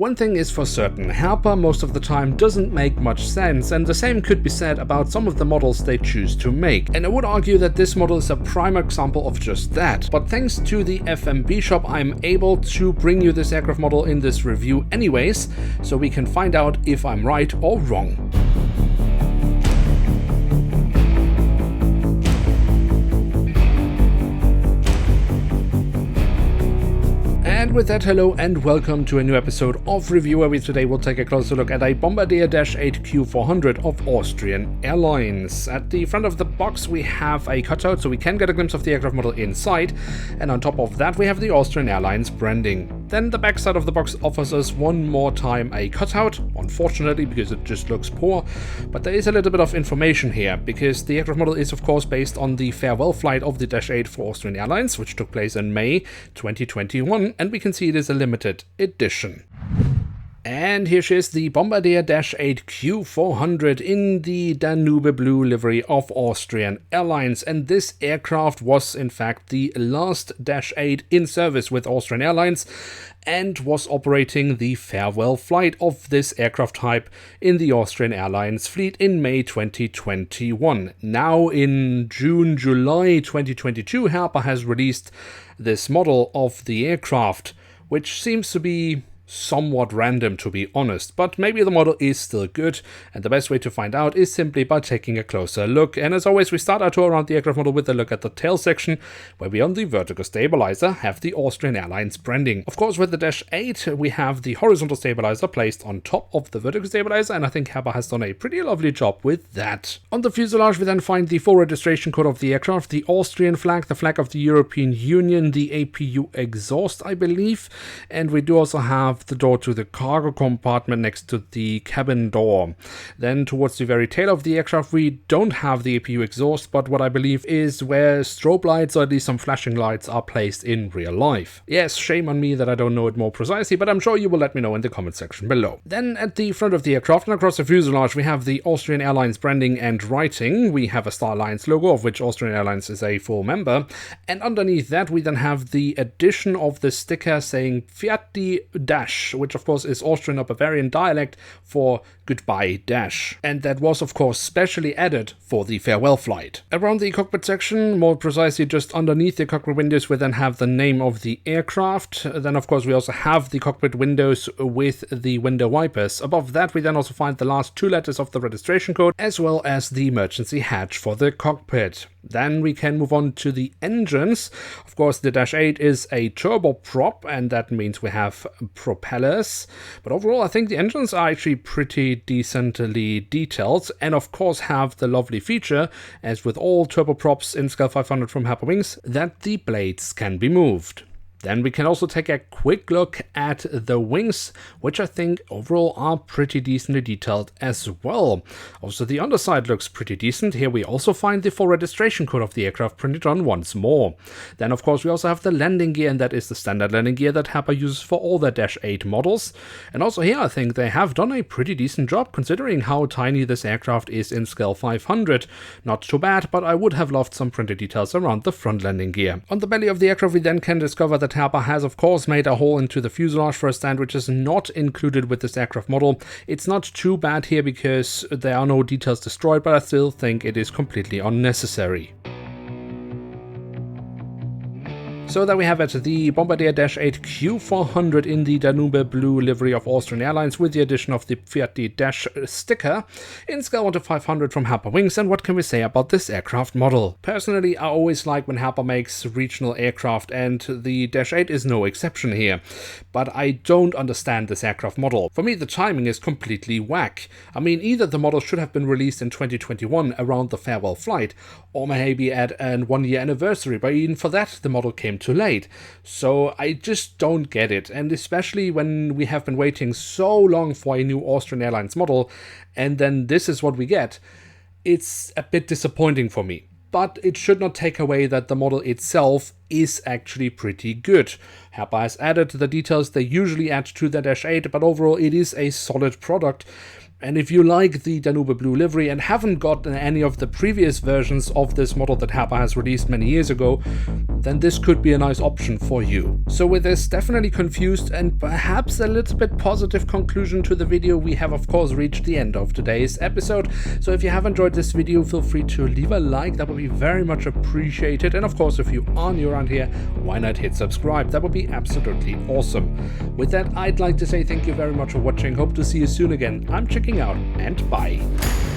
One thing is for certain, Herpa most of the time doesn't make much sense, and the same could be said about some of the models they choose to make. And I would argue that this model is a prime example of just that. But thanks to the FMB shop, I'm able to bring you this aircraft model in this review anyways, so we can find out if I'm right or wrong. And with that, hello and welcome to a new episode of Review, where we today will take a closer look at a Bombardier Dash8-Q400 of Austrian Airlines. At the front of the box we have a cutout, so we can get a glimpse of the aircraft model inside, and on top of that we have the Austrian Airlines branding. Then the back side of the box offers us one more time a cutout, unfortunately because it just looks poor, but there is a little bit of information here, because the aircraft model is of course based on the farewell flight of the Dash 8 for Austrian Airlines, which took place in May 2021, and we can see it is a limited edition. And here she is, the Bombardier Dash8-Q400 in the Danube blue livery of Austrian Airlines. And this aircraft was in fact the last Dash 8 in service with Austrian Airlines and was operating the farewell flight of this aircraft type in the Austrian Airlines fleet in May 2021. Now in July 2022, Herpa has released this model of the aircraft, which seems to be somewhat random, to be honest, but maybe the model is still good, and the best way to find out is simply by taking a closer look. And as always, we start our tour around the aircraft model with a look at the tail section, where we on the vertical stabilizer have the Austrian Airlines branding. Of course, with the Dash 8 we have the horizontal stabilizer placed on top of the vertical stabilizer, and I think Herpa has done a pretty lovely job with that. On the fuselage we then find the full registration code of the aircraft, the Austrian flag, the flag of the European Union, the APU exhaust, I believe, and we do also have the door to the cargo compartment next to the cabin door. Then towards the very tail of the aircraft we don't have the APU exhaust, but what I believe is where strobe lights, or at least some flashing lights, are placed in real life. Yes, shame on me that I don't know it more precisely, but I'm sure you will let me know in the comment section below. Then at the front of the aircraft and across the fuselage we have the Austrian Airlines branding and writing. We have a Star Alliance logo, of which Austrian Airlines is a full member, and underneath that we then have the addition of the sticker saying Pfiat Dash, which of course is Austrian or Bavarian dialect for goodbye dash, and that was of course specially added for the farewell flight. Around the cockpit section, more precisely just underneath the cockpit windows, we then have the name of the aircraft. Then of course we also have the cockpit windows with the window wipers. Above that we then also find the last two letters of the registration code, as well as the emergency hatch for the cockpit. Then we can move on to the engines. Of course the Dash 8 is a turboprop, and that means we have propellers, but overall I think the engines are actually pretty decently detailed, and of course have the lovely feature, as with all turboprops in Scale 500 from Herpa Wings, that the blades can be moved. Then we can also take a quick look at the wings, which I think overall are pretty decently detailed as well. Also the underside looks pretty decent. Here we also find the full registration code of the aircraft printed on once more. Then of course we also have the landing gear, and that is the standard landing gear that Herpa uses for all their Dash 8 models. And also here I think they have done a pretty decent job considering how tiny this aircraft is in Scale 500. Not too bad, but I would have loved some printed details around the front landing gear. On the belly of the aircraft we then can discover that Herpa has of course made a hole into the fuselage for a stand, which is not included with this aircraft model. It's not too bad here because there are no details destroyed, but I still think it is completely unnecessary. So there we have it, the Bombardier Dash8-Q400 in the Danube blue livery of Austrian Airlines, with the addition of the Pfiat Dash sticker in Scale 1 to 500 from Herpa Wings. And what can we say about this aircraft model? Personally, I always like when Herpa makes regional aircraft, and the Dash 8 is no exception here. But I don't understand this aircraft model. For me, the timing is completely whack. I mean, either the model should have been released in 2021 around the farewell flight, or maybe at a 1-year anniversary, but even for that the model came too late. So I just don't get it, and especially when we have been waiting so long for a new Austrian Airlines model, and then this is what we get. It's a bit disappointing for me. But it should not take away that the model itself is actually pretty good. Herpa has added the details they usually add to the Dash 8, but overall it is a solid product. And if you like the Danube Blue livery and haven't gotten any of the previous versions of this model that Herpa has released many years ago, then this could be a nice option for you. So with this definitely confused and perhaps a little bit positive conclusion to the video, we have of course reached the end of today's episode. So if you have enjoyed this video, feel free to leave a like, that would be very much appreciated. And of course, if you are new around here, why not hit subscribe? That would be absolutely awesome. With that, I'd like to say thank you very much for watching, hope to see you soon again. I'm checking out, and bye.